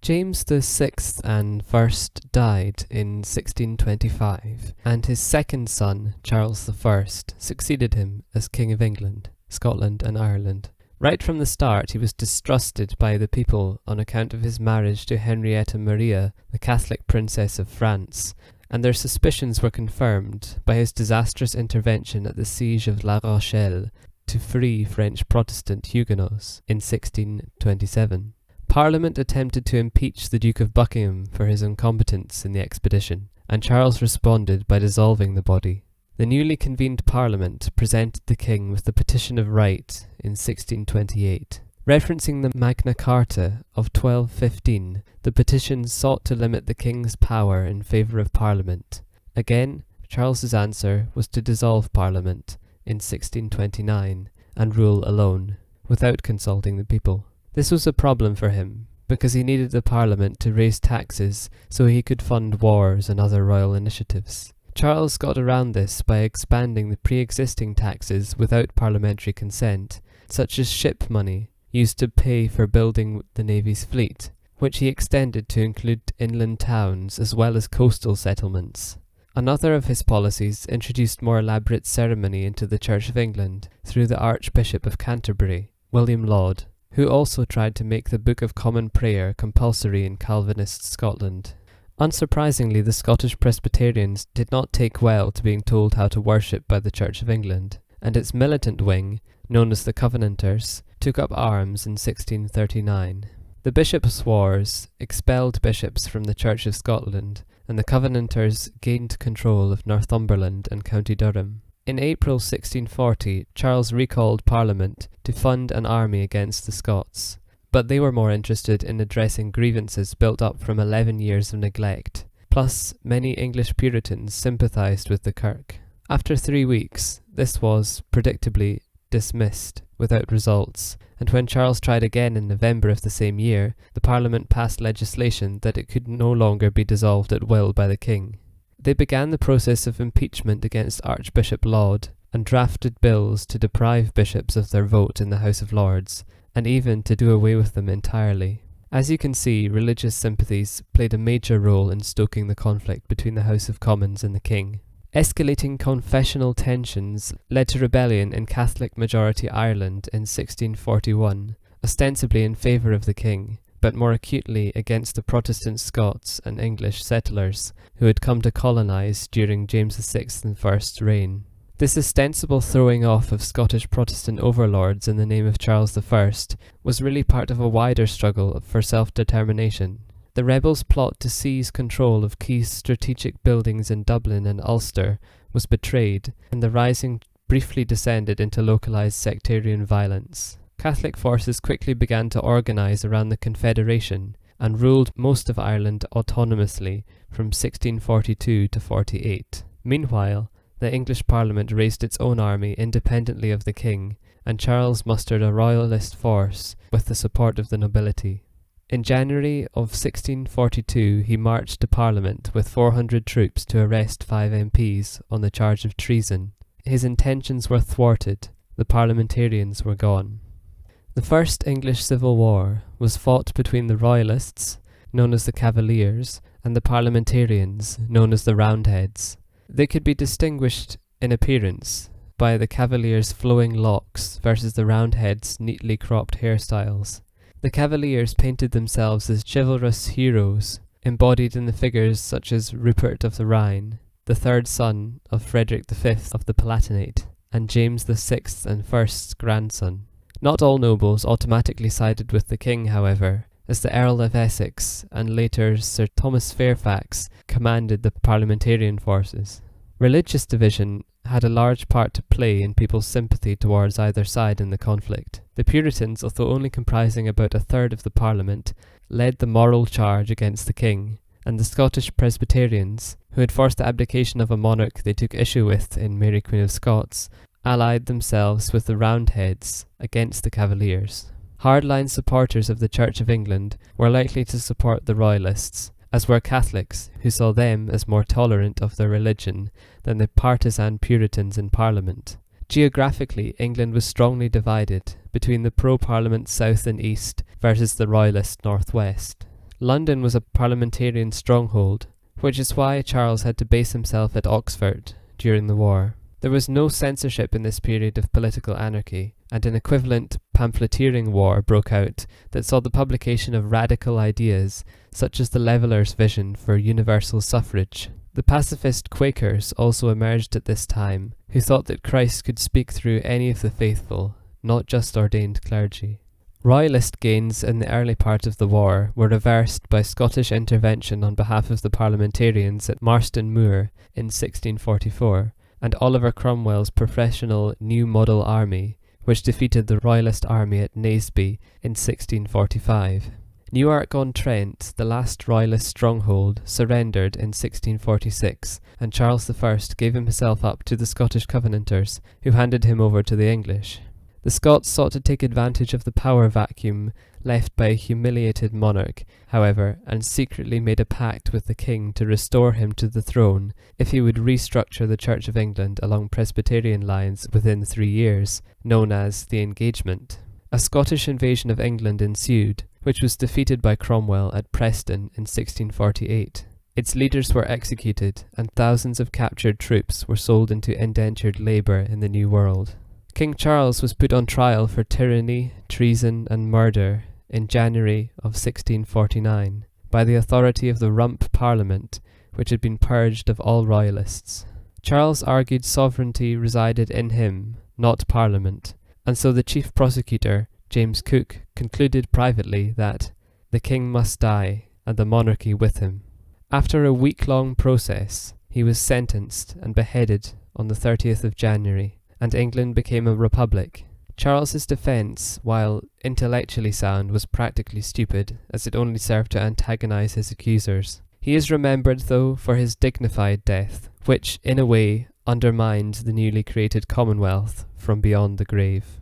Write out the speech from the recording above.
James VI and First died in 1625, and his second son, Charles I, succeeded him as King of England, Scotland and Ireland. Right from the start, he was distrusted by the people on account of his marriage to Henrietta Maria, the Catholic Princess of France, and their suspicions were confirmed by his disastrous intervention at the siege of La Rochelle to free French Protestant Huguenots in 1627. Parliament attempted to impeach the Duke of Buckingham for his incompetence in the expedition, and Charles responded by dissolving the body. The newly convened Parliament presented the king with the Petition of Right in 1628. Referencing the Magna Carta of 1215, the petition sought to limit the king's power in favour of Parliament. Again, Charles's answer was to dissolve Parliament in 1629 and rule alone, without consulting the people. This was a problem for him, because he needed the Parliament to raise taxes so he could fund wars and other royal initiatives. Charles got around this by expanding the pre-existing taxes without parliamentary consent, such as ship money, used to pay for building the Navy's fleet, which he extended to include inland towns as well as coastal settlements. Another of his policies introduced more elaborate ceremony into the Church of England through the Archbishop of Canterbury, William Laud, who also tried to make the Book of Common Prayer compulsory in Calvinist Scotland. Unsurprisingly, the Scottish Presbyterians did not take well to being told how to worship by the Church of England, and its militant wing, known as the Covenanters, took up arms in 1639. The Bishops' Wars expelled bishops from the Church of Scotland, and the Covenanters gained control of Northumberland and County Durham. In April 1640, Charles recalled Parliament to fund an army against the Scots, but they were more interested in addressing grievances built up from 11 years of neglect. Plus, many English Puritans sympathised with the Kirk. After 3 weeks, this was, predictably, dismissed without results, and when Charles tried again in November of the same year, the Parliament passed legislation that it could no longer be dissolved at will by the king. They began the process of impeachment against Archbishop Laud, and drafted bills to deprive bishops of their vote in the House of Lords, and even to do away with them entirely. As you can see, religious sympathies played a major role in stoking the conflict between the House of Commons and the king. Escalating confessional tensions led to rebellion in Catholic-majority Ireland in 1641, ostensibly in favour of the king, but more acutely against the Protestant Scots and English settlers who had come to colonise during James VI and I's reign. This ostensible throwing off of Scottish Protestant overlords in the name of Charles I was really part of a wider struggle for self-determination. The rebels' plot to seize control of key strategic buildings in Dublin and Ulster was betrayed, and the rising briefly descended into localised sectarian violence. Catholic forces quickly began to organise around the Confederation and ruled most of Ireland autonomously from 1642 to 48. Meanwhile, the English Parliament raised its own army independently of the king, and Charles mustered a royalist force with the support of the nobility. In January of 1642 he marched to Parliament with 400 troops to arrest 5 MPs on the charge of treason. His intentions were thwarted. The parliamentarians were gone. The First English Civil War was fought between the Royalists, known as the Cavaliers, and the Parliamentarians, known as the Roundheads. They could be distinguished in appearance by the Cavaliers' flowing locks versus the Roundheads' neatly cropped hairstyles. The Cavaliers painted themselves as chivalrous heroes, embodied in the figures such as Rupert of the Rhine, the third son of Frederick V of the Palatinate, and James VI and I's grandson. Not all nobles automatically sided with the king, however, as the Earl of Essex and later Sir Thomas Fairfax commanded the parliamentarian forces. Religious division had a large part to play in people's sympathy towards either side in the conflict. The Puritans, although only comprising about a third of the Parliament, led the moral charge against the king, and the Scottish Presbyterians, who had forced the abdication of a monarch they took issue with in Mary Queen of Scots, allied themselves with the Roundheads against the Cavaliers. Hardline supporters of the Church of England were likely to support the Royalists, as were Catholics, who saw them as more tolerant of their religion than the partisan Puritans in Parliament. Geographically, England was strongly divided between the pro-Parliament south and east versus the Royalist northwest. London was a parliamentarian stronghold, which is why Charles had to base himself at Oxford during the war. There was no censorship in this period of political anarchy, and an equivalent pamphleteering war broke out that saw the publication of radical ideas, such as the Levellers' vision for universal suffrage. The pacifist Quakers also emerged at this time, who thought that Christ could speak through any of the faithful, not just ordained clergy. Royalist gains in the early part of the war were reversed by Scottish intervention on behalf of the parliamentarians at Marston Moor in 1644, and Oliver Cromwell's professional New Model Army, which defeated the Royalist army at Naseby in 1645. Newark-on-Trent, the last Royalist stronghold, surrendered in 1646, and Charles I gave himself up to the Scottish Covenanters, who handed him over to the English. The Scots sought to take advantage of the power vacuum left by a humiliated monarch, however, and secretly made a pact with the king to restore him to the throne if he would restructure the Church of England along Presbyterian lines within 3 years, known as the Engagement. A Scottish invasion of England ensued, which was defeated by Cromwell at Preston in 1648. Its leaders were executed, and thousands of captured troops were sold into indentured labour in the New World. King Charles was put on trial for tyranny, treason and murder in January of 1649 by the authority of the Rump Parliament, which had been purged of all royalists. Charles argued sovereignty resided in him, not Parliament, and so the chief prosecutor, James Cook, concluded privately that the king must die and the monarchy with him. After a week-long process, he was sentenced and beheaded on the 30th of January, and England became a republic. Charles's defence, while intellectually sound, was practically stupid, as it only served to antagonize his accusers. He is remembered, though, for his dignified death, which, in a way, undermined the newly created Commonwealth from beyond the grave.